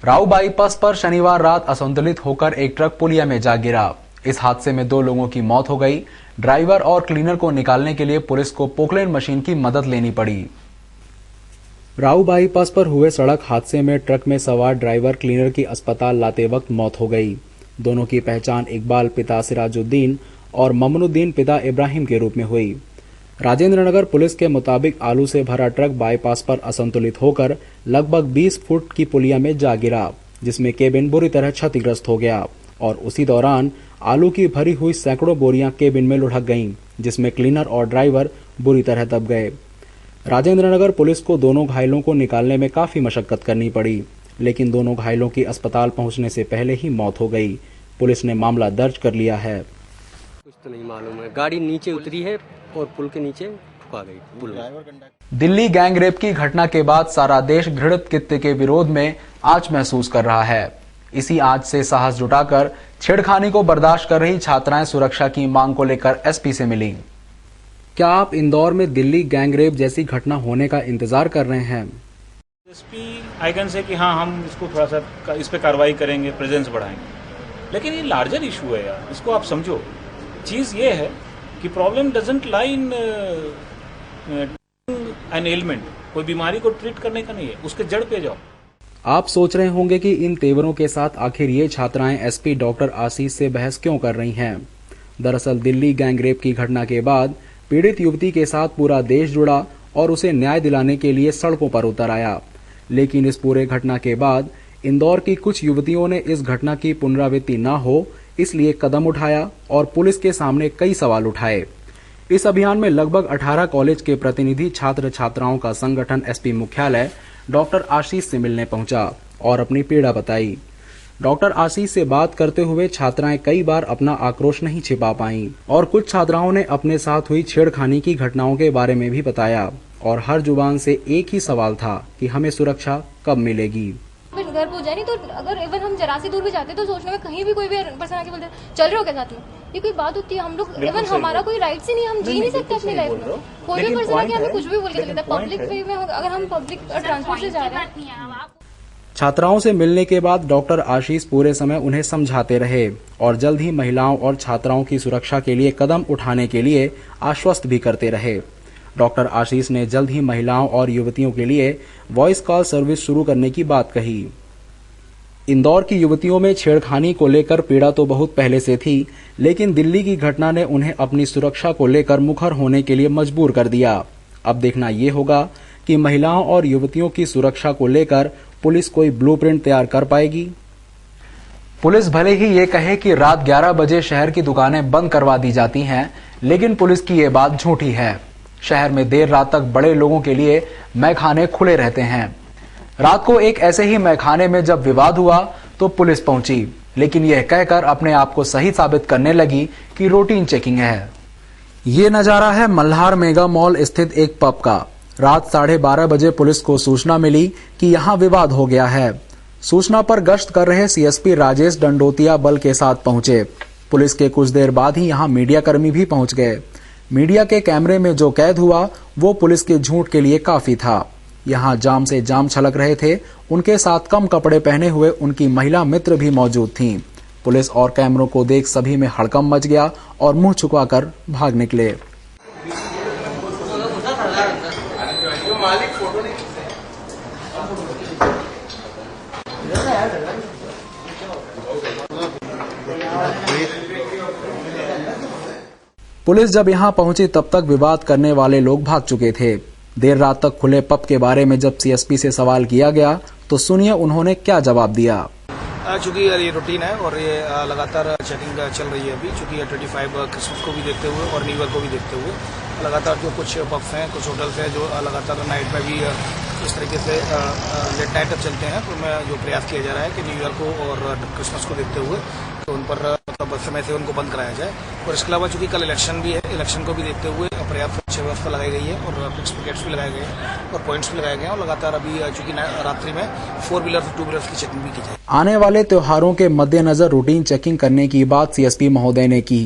राऊ bypass पर शनिवार रात असंतुलित होकर एक ट्रक पुलिया में जा गिरा। इस हादसे में 2 लोगों की मौत हो गई। ड्राइवर और क्लीनर को निकालने के लिए पुलिस को पोकलेन मशीन की मदद लेनी पड़ी। राऊ बाईपास पर हुए सड़क हादसे में ट्रक में सवार ड्राइवर क्लीनर की अस्पताल लाते वक्त मौत हो गई। दोनों की पहचान इकबाल पिता सिराजुद्दीन और ममनुद्दीन पिता इब्राहिम के रूप में हुई। राजेंद्रनगर पुलिस के मुताबिक आलू से भरा ट्रक बाईपास पर असंतुलित होकर लगभग 20 फुट की पुलिया में जा गिरा, जिसमें केबिन बुरी तरह क्षतिग्रस्त हो गया और उसी दौरान आलू की भरी हुई सैकड़ों बोरियां केबिन में लुढ़क गईं, जिसमें क्लीनर और ड्राइवर बुरी तरह दब गए। राजेंद्रनगर पुलिस को दोनों घायलों को निकालने में काफी मशक्कत करनी पड़ी, लेकिन दोनों घायलों की अस्पताल पहुंचने से पहले ही मौत हो गई। पुलिस ने मामला दर्ज कर लिया है। कुछ तो नहीं मालूम है, गाड़ी नीचे उतरी है और पुल के नीचे ठुका गई। दिल्ली गैंग रेप की घटना के बाद सारा देश घृणित कृत्य के विरोध में आज महसूस कर रहा है। इसी आज से साहस जुटाकर छेड़खानी को बर्दाश्त कर रही छात्राएं सुरक्षा की मांग को लेकर एसपी से मिली। क्या आप इंदौर में दिल्ली गैंग रेप जैसी घटना होने का इंतजार कर रहे हैं? एसपी आइकन से कि हाँ हम इसको थोड़ा सा इस पे कार्रवाई करेंगे, प्रेजेंस बढ़ाएंगे, लेकिन ये लार्जर इशू है यार, इसको आप समझो। चीज ये है कि problem doesn't lie in an element, कोई बीमारी को ट्रीट करने का नहीं है, उसके जड़ पे जाओ। आप सोच रहे होंगे कि इन तेवरों के साथ आखिर ये छात्राएं एसपी डॉक्टर आशीष से बहस क्यों कर रही हैं? दरअसल दिल्ली गैंग रेप की घटना के बाद पीड़ित युवती के साथ पूरा देश जुड़ा और उसे न्याय दिलाने के लिए सड़कों पर उतर आया। लेकिन इस पूरे घटना के बाद इंदौर की कुछ युवतियों ने इस घटना की पुनरावृत्ति न हो इसलिए कदम उठाया और पुलिस के सामने कई सवाल उठाए। इस अभियान में लगभग 18 कॉलेज के प्रतिनिधि छात्र छात्राओं का संगठन एसपी मुख्यालय डॉक्टर आशीष से मिलने पहुंचा और अपनी पीड़ा बताई। डॉक्टर आशीष से बात करते हुए छात्राएं कई बार अपना आक्रोश नहीं छिपा पाईं और कुछ छात्राओं ने अपने साथ हुई छेड़खानी की घटनाओं के बारे में भी बताया और हर जुबान से एक ही सवाल था कि हमें सुरक्षा कब मिलेगी। घर हो जाए नहीं तो अगर इवन हम जरा सी दूर भी जाते तो सोचने में कहीं भी कोई भी पर्सन आके बोलते चल रहे हो क्या साथ में, ये कोई बात होती है? हम लोग इवन हमारा कोई राइट्स ही नहीं, हम जी नहीं सकते अपनी लाइफ में। कोई भी पर्सन आके हमें कुछ भी बोल के चले जाता है। पब्लिक वे में अगर हम पब्लिक ट्रांसपोर्ट से जा रहे हैं। छात्राओं से मिलने के बाद डॉक्टर आशीष पूरे समय उन्हें समझाते रहे और जल्द ही महिलाओं और छात्राओं की सुरक्षा के लिए कदम उठाने के लिए आश्वस्त भी करते रहे। डॉक्टर आशीष ने जल्द ही महिलाओं और युवतियों के लिए वॉइस कॉल सर्विस शुरू करने की बात कही। इंदौर की युवतियों में छेड़खानी को लेकर पीड़ा तो बहुत पहले से थी, लेकिन दिल्ली की घटना ने उन्हें अपनी सुरक्षा को लेकर मुखर होने के लिए मजबूर कर दिया। अब देखना ये होगा कि महिलाओं और युवतियों की सुरक्षा को लेकर पुलिस कोई ब्लूप्रिंट तैयार कर पाएगी। पुलिस भले ही ये कहे कि रात 11 बजे शहर की दुकानें बंद करवा दी जाती हैं, लेकिन पुलिस की ये बात झूठी है। शहर में देर रात तक बड़े लोगों के लिए मैखाने खुले रहते हैं। रात को एक ऐसे ही मैखाने में जब विवाद हुआ तो पुलिस पहुंची, लेकिन यह कहकर अपने आप को सही साबित करने लगी कि रूटीन चेकिंग है। ये नजारा है मल्हार मेगा मॉल स्थित एक पब का। रात 12:30 बजे पुलिस को सूचना मिली कि यहां विवाद हो गया है। सूचना पर गश्त कर रहे सीएसपी राजेश दंडोतिया बल के साथ पहुंचे। पुलिस के कुछ देर बाद ही यहां मीडिया कर्मी भी पहुंच गए। मीडिया के कैमरे में जो कैद हुआ वो पुलिस के झूठ के लिए काफी था। यहाँ जाम से जाम छलक रहे थे। उनके साथ कम कपड़े पहने हुए उनकी महिला मित्र भी मौजूद थीं। पुलिस और कैमरों को देख सभी में हड़कंप मच गया और मुंह छुपाकर भाग निकले। पुलिस जब यहाँ पहुंची तब तक विवाद करने वाले लोग भाग चुके थे। देर रात तक खुले पब के बारे में जब सीएसपी से सवाल किया गया तो सुनिए उन्होंने क्या जवाब दिया। चूंकि ये रूटीन है और ये लगातार चेकिंग चल रही है अभी, चूंकि 25 क्रिसमस को भी देखते हुए और न्यू ईयर को भी देखते हुए लगातार जो कुछ पब्स हैं, कुछ होटल्स हैं जो लगातार नाइट में भी इस तरीके से लेट नाइट तक चलते हैं, तो मैं जो प्रयास किया जा रहा है कि न्यू ईयर को और क्रिसमस को देखते हुए तो उन पर मतलब समय से उनको बंद कराया जाए। और इसके अलावा चूंकि कल इलेक्शन भी है, इलेक्शन को भी देखते हुए पर्याप्त अच्छी व्यवस्था लगाई गई है और फिक्स विकेट्स भी लगाए गए हैं और पॉइंट्स भी लगाए गए हैं और लगातार अभी चूंकि रात्रि में 4 व्हीलर 2 व्हीलर्स की चेकिंग भी की जाए। आने वाले त्योहारों के मद्देनजर रूटीन चेकिंग करने की बात सीएसपी महोदय ने की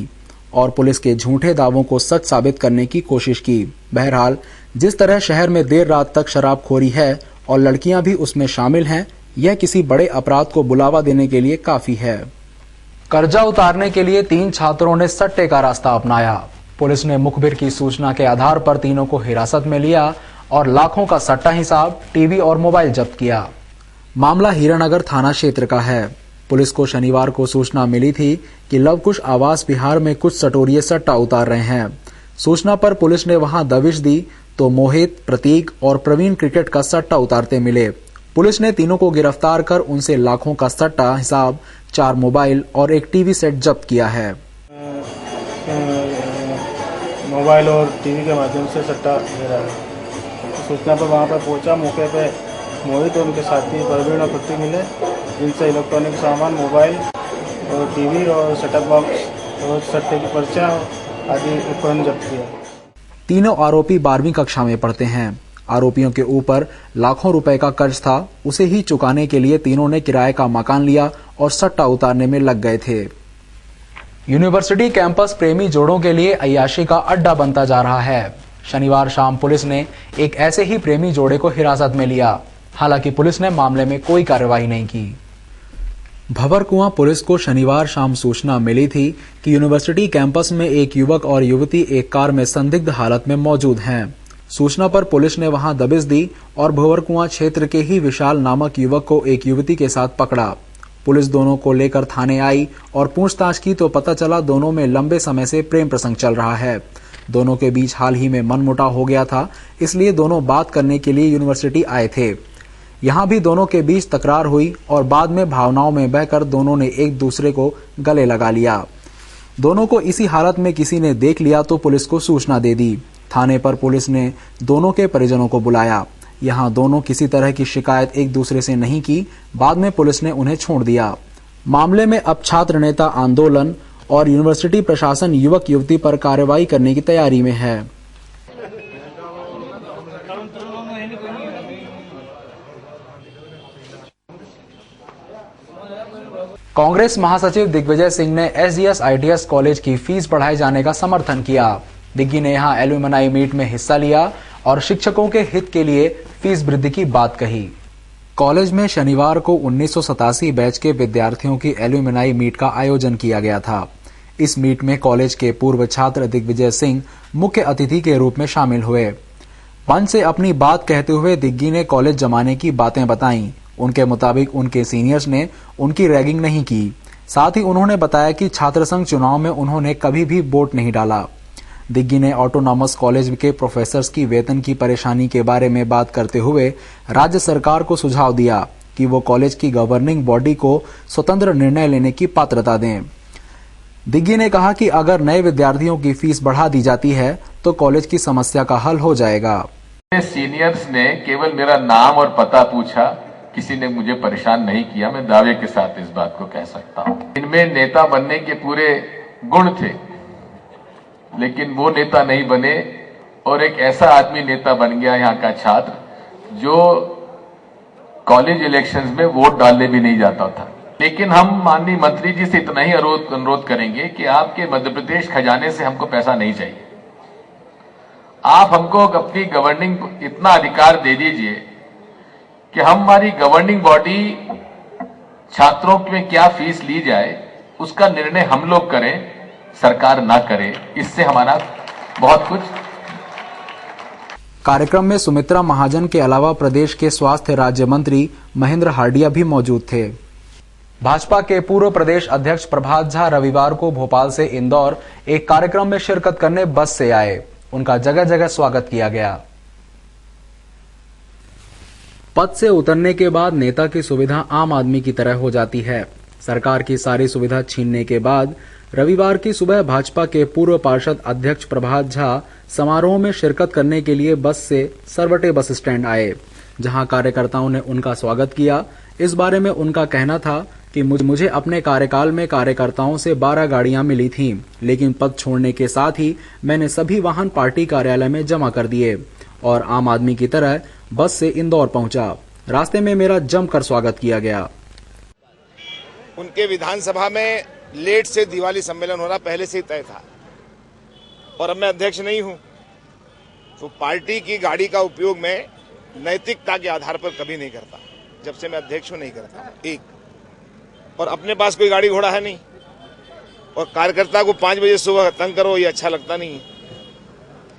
और पुलिस के झूठे दावों को सच साबित करने की कोशिश की। बहरहाल जिस तरह शहर में देर रात तक शराबखोरी है और लड़कियां भी उसमें शामिल हैं, यह किसी बड़े अपराध को बुलावा देने के लिए काफी है। कर्जा उतारने के लिए 3 छात्रों ने सट्टे का रास्ता अपनाया। पुलिस ने मुखबिर की सूचना के आधार पर तीनों को हिरासत में लिया और लाखों का सट्टा हिसाब, टीवी और मोबाइल जब्त किया। मामला हीरानगर थाना क्षेत्र का है। पुलिस को शनिवार को सूचना मिली थी कि लवकुश आवास विहार में कुछ सटोरिये सट्टा उतार रहे हैं। सूचना पर पुलिस ने वहां दबिश दी तो मोहित, प्रतीक और प्रवीण क्रिकेट का सट्टा उतारते मिले। पुलिस ने तीनों को गिरफ्तार कर उनसे लाखों का सट्टा हिसाब, 4 मोबाइल और एक टीवी सेट जब्त किया है। मोबाइल और टीवी के माध्यम से सट्टा ले रहा है। सूचना पर वहां पर पहुंचा। मौके पे मोहित और उनके साथी प्रवीण और प्रतीक मिले, जिनसे इलेक्ट्रॉनिक सामान, मोबाइल और टीवी और सेटअप बॉक्स और सट्टे की पर्चा आदि उपकरण जब्त किया। तीनों आरोपी 12वीं कक्षा में पढ़ते हैं। आरोपियों के ऊपर लाखों रुपए का कर्ज था। उसे ही चुकाने के लिए तीनों ने किराए का मकान लिया और सट्टा उतारने में लग गए थे। यूनिवर्सिटी कैंपस प्रेमी जोड़ों के लिए अय्याशी का अड्डा बनता जा रहा है। शनिवार शाम पुलिस ने एक ऐसे ही प्रेमी जोड़े को हिरासत में लिया। हालांकि पुलिस ने मामले में कोई कार्रवाई नहीं की। भंवरकुआं पुलिस को शनिवार शाम सूचना मिली थी कि यूनिवर्सिटी कैंपस में एक युवक और युवती एक कार में संदिग्ध हालत में मौजूद हैं। सूचना पर पुलिस ने वहां दबिश दी और भंवरकुआं क्षेत्र के ही विशाल नामक युवक को एक युवती के साथ पकड़ा। पुलिस दोनों को लेकर थाने आई और पूछताछ की तो पता चला दोनों में लंबे समय से प्रेम प्रसंग चल रहा है। दोनों के बीच हाल ही में मनमुटाव हो गया था, इसलिए दोनों बात करने के लिए यूनिवर्सिटी आए थे। यहाँ भी दोनों के बीच तकरार हुई और बाद में भावनाओं में बहकर दोनों ने एक दूसरे को गले लगा लिया। दोनों को इसी हालत में किसी ने देख लिया तो पुलिस को सूचना दे दी। थाने पर पुलिस ने दोनों के परिजनों को बुलाया। यहाँ दोनों किसी तरह की शिकायत एक दूसरे से नहीं की। बाद में पुलिस ने उन्हें छोड़ दिया। मामले में अब छात्र नेता आंदोलन और यूनिवर्सिटी प्रशासन युवक युवती पर कार्रवाई करने की तैयारी में है। कांग्रेस महासचिव दिग्विजय सिंह ने एसडीएस आईटीएस कॉलेज की फीस बढ़ाए जाने का समर्थन किया। दिग्गी ने यहां एल्यूमनाई मीट में हिस्सा लिया और शिक्षकों के हित के लिए फीस वृद्धि की बात कही। कॉलेज में शनिवार को 1987 बैच के विद्यार्थियों की एल्यूमनाई मीट का आयोजन किया गया था। इस मीट में कॉलेज के पूर्व छात्र दिग्विजय सिंह मुख्य अतिथि के रूप में शामिल हुए। मंच से अपनी बात कहते हुए दिग्गी ने कॉलेज जमाने की बातें बताईं। उनके मुताबिक उनके सीनियर्स ने उनकी रैगिंग नहीं की। साथ ही उन्होंने बताया कि छात्र संघ चुनाव में उन्होंने कभी भी वोट नहीं डाला। दिग्गी ने ऑटोनॉमस कॉलेज के प्रोफेसर्स की वेतन की परेशानी के बारे में बात करते हुए राज्य सरकार को सुझाव दिया कि वो कॉलेज की गवर्निंग बॉडी को स्वतंत्र निर्णय लेने की पात्रता दें। दिग्गी ने कहा कि अगर नए विद्यार्थियों की फीस बढ़ा दी जाती है तो कॉलेज की समस्या का हल हो जाएगा। सीनियर्स ने केवल मेरा नाम और पता पूछा, किसी ने मुझे परेशान नहीं किया। मैं दावे के साथ इस बात को कह सकता हूं। इनमें नेता बनने के पूरे गुण थे, लेकिन वो नेता नहीं बने और एक ऐसा आदमी नेता बन गया यहाँ का छात्र जो कॉलेज इलेक्शंस में वोट डालने भी नहीं जाता था। लेकिन हम माननीय मंत्री जी से इतना ही अनुरोध करेंगे कि आपके मध्य प्रदेश खजाने से हमको पैसा नहीं चाहिए। आप हमको अपनी गवर्निंग इतना अधिकार दे दीजिए कि हमारी गवर्निंग बॉडी छात्रों में क्या फीस ली जाए उसका निर्णय हम लोग करें, सरकार ना करे। इससे हमारा बहुत कुछ। कार्यक्रम में सुमित्रा महाजन के अलावा प्रदेश के स्वास्थ्य राज्य मंत्री महेंद्र हार्डिया भी मौजूद थे। भाजपा के पूर्व प्रदेश अध्यक्ष प्रभात झा रविवार को भोपाल से इंदौर एक कार्यक्रम में शिरकत करने बस से आए। उनका जगह जगह स्वागत किया गया। पद से उतरने के बाद नेता की सुविधा आम आदमी की तरह हो जाती है। सरकार की सारी सुविधा छीनने के बाद रविवार की सुबह भाजपा के पूर्व पार्षद अध्यक्ष प्रभात झा समारोह में शिरकत करने के लिए बस से सरवटे बस स्टैंड आए, जहां कार्यकर्ताओं ने उनका स्वागत किया। इस बारे में उनका कहना था कि मुझे अपने कार्यकाल में कार्यकर्ताओं से 12 गाड़ियां मिली थीं, लेकिन पद छोड़ने के साथ ही मैंने सभी वाहन पार्टी कार्यालय में जमा कर दिए और आम आदमी की तरह बस से इंदौर पहुंचा। रास्ते में मेरा जमकर स्वागत किया गया। उनके विधानसभा में लेट से दिवाली सम्मेलन हो रहा पहले से ही तय था और अब मैं अध्यक्ष नहीं हूं, तो पार्टी की गाड़ी का उपयोग मैं नैतिकता के आधार पर कभी नहीं करता। जब से मैं अध्यक्ष हूं नहीं करता हूं। एक, और अपने पास कोई गाड़ी घोड़ा है नहीं, और कार्यकर्ता को 5 बजे सुबह तंग करो ये अच्छा लगता नहीं है।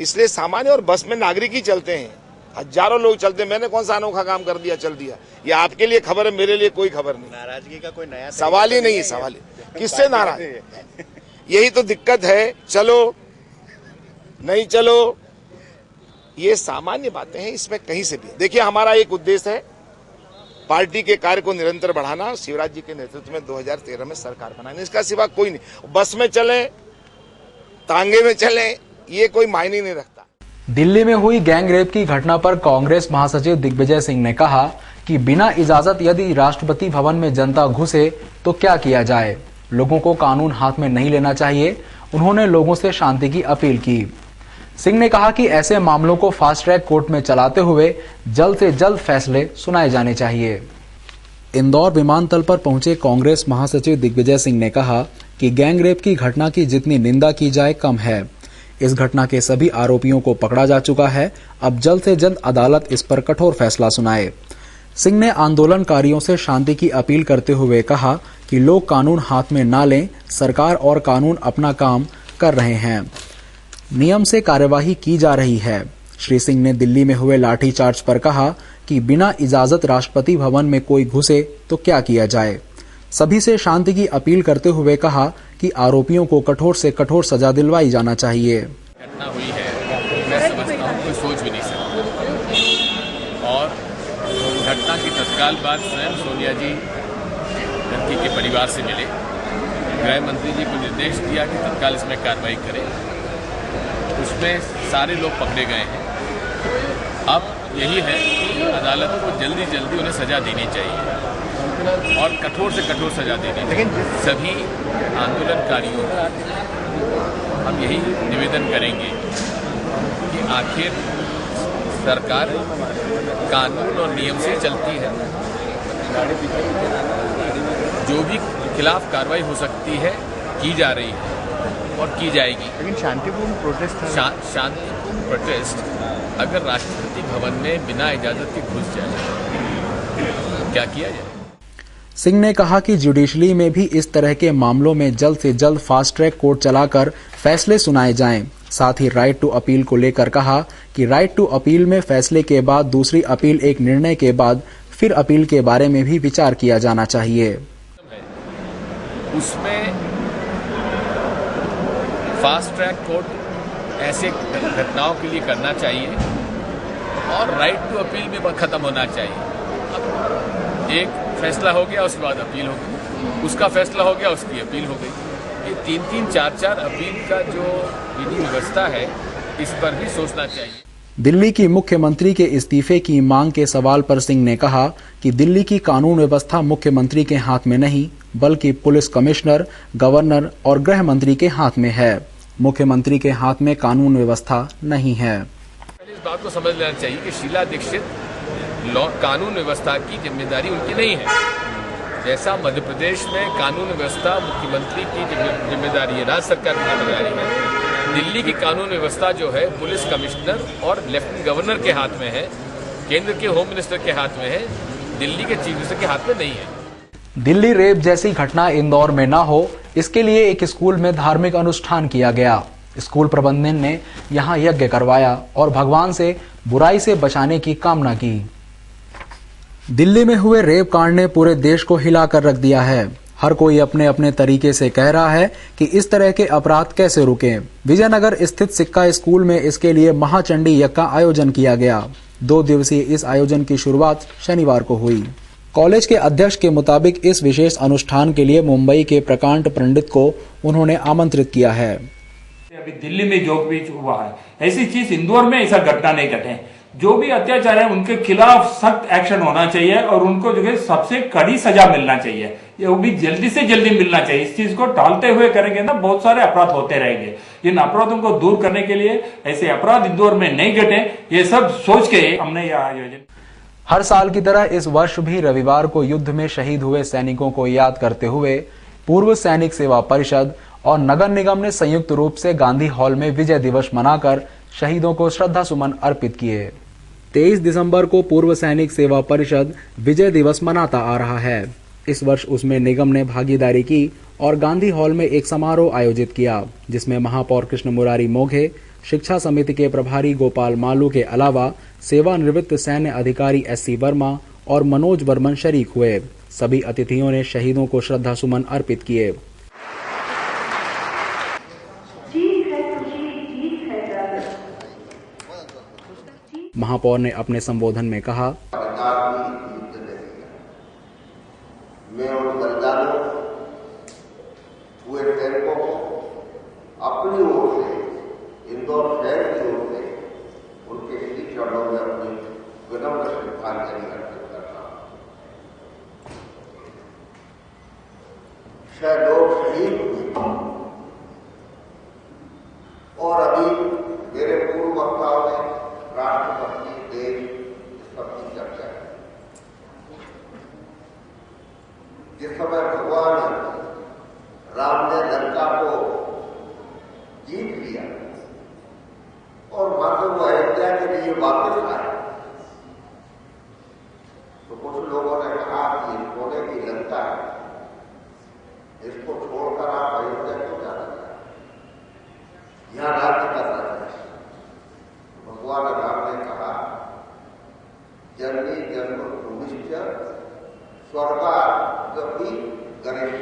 इसलिए सामान्य, और बस में नागरिक ही चलते हैं, हजारों लोग चलते हैं। मैंने कौन सा अनोखा काम कर दिया, चल दिया? ये आपके लिए खबर है, मेरे लिए कोई खबर नहीं। नाराजगी का कोई नया सवाल ही नहीं है, सवाल ही किससे नाराज? यही तो दिक्कत है। चलो नहीं चलो, ये सामान्य बातें हैं, इसमें कहीं से भी। देखिए, हमारा एक उद्देश्य है पार्टी के कार्य को निरंतर बढ़ाना, शिवराज जी के नेतृत्व में 2013 में सरकार बनाना, इसका सिवा कोई नहीं। बस में चलें, तांगे में चलें, ये कोई मायने नहीं रखता। दिल्ली में हुई गैंग रेप की घटना पर कांग्रेस महासचिव दिग्विजय सिंह ने कहा कि बिना इजाजत यदि राष्ट्रपति भवन में जनता घुसे तो क्या किया जाए, लोगों को कानून हाथ में नहीं लेना चाहिए। उन्होंने लोगों से शांति की अपील की। सिंह ने कहा कि ऐसे मामलों को फास्ट ट्रैक कोर्ट में चलाते हुए जल्द से जल्द फैसले सुनाए जाने चाहिए। इंदौर विमानतल पर पहुंचे कांग्रेस महासचिव दिग्विजय सिंह ने कहा कि गैंग रेप की घटना की जितनी निंदा की जाए कम है। इस घटना के सभी आरोपियों को पकड़ा जा चुका है। अब जल्द से जल्द अदालत इस पर कठोर फैसला सुनाए। सिंह ने आंदोलनकारियों से शांति की अपील करते हुए कहा कि लोग कानून हाथ में ना लें, सरकार और कानून अपना काम कर रहे हैं, नियम से कार्यवाही की जा रही है। श्री सिंह ने दिल्ली में हुए लाठीचार्ज पर कहा कि बिना इजाजत राष्ट्रपति भवन में कोई घुसे तो क्या किया जाए। सभी से शांति की अपील करते हुए कहा कि आरोपियों को कठोर से कठोर सजा दिलवाई जाना चाहिए। घटना हुई है, मैं समझता हूँ कोई सोच भी नहीं सकता। और घटना की तत्काल बाद स्वयं सोनिया जी लड़की के परिवार से मिले, गृह मंत्री जी को निर्देश दिया कि तत्काल इसमें कार्रवाई करें। उसमें सारे लोग पकड़े गए हैं। अब यही है कि अदालत को जल्दी जल्दी उन्हें सजा देनी चाहिए और कठोर से कठोर सजा देनी चाहिए। सभी आंदोलनकारियों को हम यही निवेदन करेंगे कि आखिर सरकार कानून और नियम से चलती है। जो भी खिलाफ कार्रवाई हो सकती है की जा रही है और की जाएगी। लेकिन शांतिपूर्ण प्रोटेस्ट शांतिपूर्ण प्रोटेस्ट अगर राष्ट्रपति भवन में बिना इजाजत के घुस जाए क्या किया जाए? सिंह ने कहा कि जुडिशरी में भी इस तरह के मामलों में जल्द से जल्द फास्ट ट्रैक कोर्ट चलाकर फैसले सुनाए जाएं। साथ ही राइट टू अपील को लेकर कहा कि राइट टू अपील में फैसले के बाद दूसरी अपील एक निर्णय के बाद फिर अपील के बारे में भी विचार किया जाना चाहिए। उसमें फास्ट ट्रैक कोर्ट ऐसे घटनाओं के लिए करना चाहिए और राइट टू अपील भी खत्म होना चाहिए। अब एक फैसला हो गया, उसके बाद अपील हो गई, उसका फैसला हो गया, उसकी अपील हो गई। ये 3-3, 4-4 अपील का जो विधि व्यवस्था है, इस पर भी सोचना चाहिए। दिल्ली की मुख्यमंत्री के इस्तीफे की मांग के सवाल पर सिंह ने कहा कि दिल्ली की कानून व्यवस्था मुख्यमंत्री के हाथ में नहीं, बल्कि पुलिस कमिश्नर, गवर्नर और गृह मंत्री के हाथ में है। मुख्यमंत्री के हाथ में कानून व्यवस्था नहीं है। इस बात को समझ लेना चाहिए कि शीला दीक्षित कानून व्यवस्था की जिम्मेदारी उनकी नहीं है। जैसा मध्य प्रदेश में कानून व्यवस्था मुख्यमंत्री की जिम्मेदारी है, राज्य सरकार की जिम्मेदारी है, दिल्ली की कानून व्यवस्था जो है पुलिस कमिश्नर और लेफ्टिनेंट गवर्नर के हाथ में है, केंद्र के होम मिनिस्टर के हाथ में है, दिल्ली के चीफ मिनिस्टर के हाथ में नहीं है। दिल्ली रेप जैसी घटना इंदौर में न हो, इसके लिए एक स्कूल में धार्मिक अनुष्ठान किया गया। स्कूल प्रबंधन ने यहां यज्ञ करवाया और भगवान से बुराई से बचाने की कामना की। दिल्ली में हुए रेप कांड ने पूरे देश को हिलाकर रख दिया है। हर कोई अपने अपने तरीके से कह रहा है कि इस तरह के अपराध कैसे रुकें। विजयनगर स्थित सिक्का स्कूल में इसके लिए महाचंडी यज्ञ का आयोजन किया गया। 2 दिवसीय इस आयोजन की शुरुआत शनिवार को हुई। कॉलेज के अध्यक्ष के मुताबिक इस विशेष अनुष्ठान के लिए मुंबई के प्रकांड पंडित को उन्होंने आमंत्रित किया है। अभी दिल्ली में जो भी हुआ है, ऐसी चीज इंदौर में ऐसा घटना नहीं घटे। जो भी अत्याचार है उनके खिलाफ सख्त एक्शन होना चाहिए और उनको जो है सबसे कड़ी सजा मिलना चाहिए। ये वो भी जल्दी से जल्दी मिलना चाहिए। इस चीज को टालते हुए करेंगे ना, बहुत सारे अपराध होते रहेंगे। इन अपराधों को दूर करने के लिए ऐसे अपराध इंदौर में नहीं घटे, ये सब सोच के हमने यह आयोजन। हर साल की तरह इस वर्ष भी रविवार को युद्ध में शहीद हुए सैनिकों को याद करते हुए पूर्व सैनिक सेवा परिषद और नगर निगम ने संयुक्त रूप से गांधी हॉल में विजय दिवस मनाकर शहीदों को श्रद्धा सुमन अर्पित किए। 23 दिसंबर को पूर्व सैनिक सेवा परिषद विजय दिवस मनाता आ रहा है। इस वर्ष उसमें निगम ने भागीदारी की और गांधी हॉल में एक समारोह आयोजित किया, जिसमें महापौर कृष्ण मुरारी मोघे, शिक्षा समिति के प्रभारी गोपाल मालू के अलावा सेवानिवृत्त सैन्य अधिकारी SC वर्मा और मनोज बर्मन शरीक हुए। सभी अतिथियों ने शहीदों को श्रद्धा सुमन अर्पित किए। महापौर ने अपने संबोधन में कहा, मैं उन बलिदानों हुए सैनिकों को अपनी ओर से, इंदौर शहर की ओर से उनके श्री चरणों में अपनी विनम्र श्रद्धांजलि अर्पित करता हूं। शायद लोग शहीद हुए और अभी मेरे पूर्व वक्ताओं ने राष्ट्रभक्ति, देश, इस सब की चर्चा है। जिस समय भगवान राम ने लंका को जीत लिया और वहां से वो अयोध्या के लिए वापस आए, तो कुछ लोगों ने कहा कि सोने की लंका है, इसको छोड़कर आप अयोध्या क्यों जाना चाहते, यहां राज्य करना चाहते। भगवान राम ने कहा, जननी जन्म भूमिश्च स्वर्गादपि गणेश